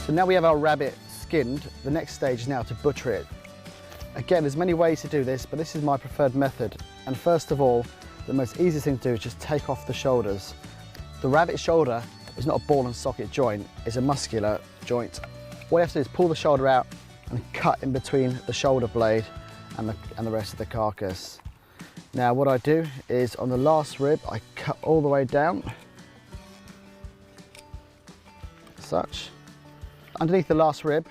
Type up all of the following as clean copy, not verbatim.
So now we have our rabbit skinned, the next stage is now to butcher it. Again, there's many ways to do this, but this is my preferred method. And first of all, the most easiest thing to do is just take off the shoulders. The rabbit shoulder is not a ball and socket joint, it's a muscular joint. What you have to do is pull the shoulder out and cut in between the shoulder blade and the rest of the carcass. Now what I do is on the last rib, I cut all the way down, such. Underneath the last rib,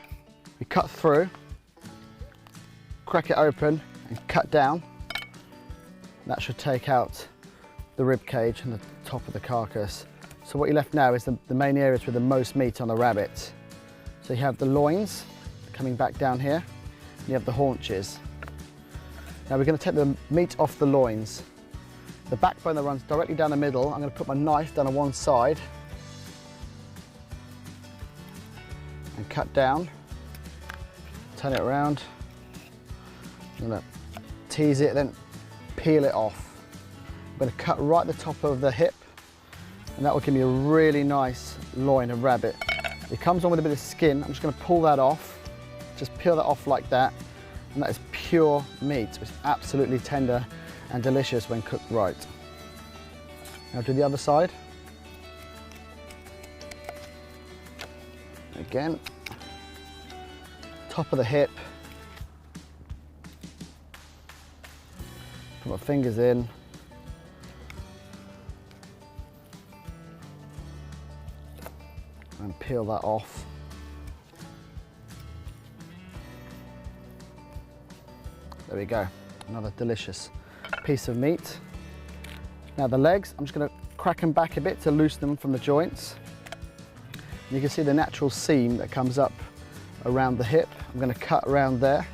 we cut through, crack it open and cut down. That should take out the rib cage and the top of the carcass. So what you're left now is the main areas with the most meat on the rabbit. So you have the loins coming back down here, and you have the haunches. Now we're going to take the meat off the loins. The backbone that runs directly down the middle, I'm going to put my knife down on one side and cut down, turn it around. I'm going to tease it, then peel it off. I'm going to cut right at the top of the hip, and that will give me a really nice loin of rabbit. It comes on with a bit of skin. I'm just going to pull that off, just peel that off like that, and that is pure meat. It's absolutely tender and delicious when cooked right. Now do the other side. Again, top of the hip. Put my fingers in. And peel that off. There we go, another delicious piece of meat. Now the legs, I'm just going to crack them back a bit to loosen them from the joints. You can see the natural seam that comes up around the hip. I'm going to cut around there.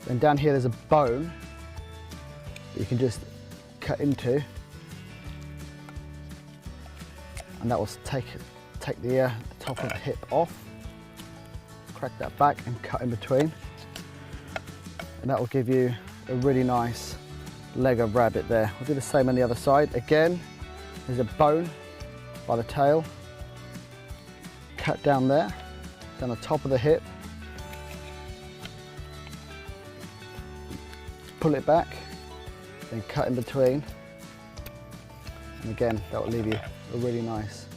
Then down here there's a bone that you can just cut into. And that will take the top of the hip off. Crack that back and cut in between. And that will give you a really nice leg of rabbit there. We'll do the same on the other side. Again, there's a bone by the tail. Cut down there, down the top of the hip. Pull it back, then cut in between. And again, that will leave you a really nice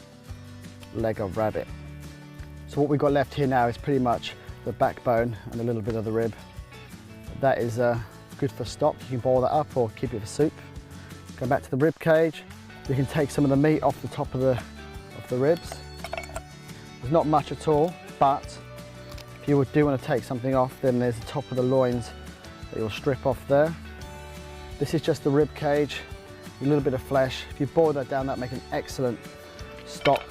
leg of rabbit. So what we've got left here now is pretty much the backbone and a little bit of the rib. That is good for stock. You can boil that up or keep it for soup. Go back to the rib cage. We can take some of the meat off the top of the ribs. There's not much at all, but if you do want to take something off, then there's the top of the loins that you'll strip off there. This is just the rib cage, a little bit of flesh. If you boil that down, that'll make an excellent stock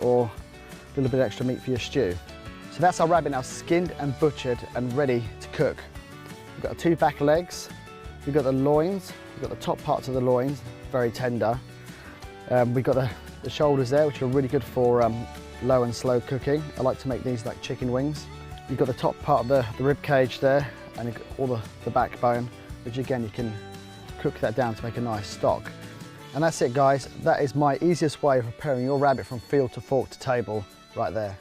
or a little bit extra meat for your stew. So that's our rabbit now skinned and butchered and ready to cook. We've got the two back legs, we've got the loins, we've got the top parts of the loins, very tender. We've got the shoulders there, which are really good for low and slow cooking. I like to make these like chicken wings. You've got the top part of the rib cage there, and you've got all the backbone, which again you can cook that down to make a nice stock. And that's it guys, that is my easiest way of preparing your rabbit from field to fork to table right there.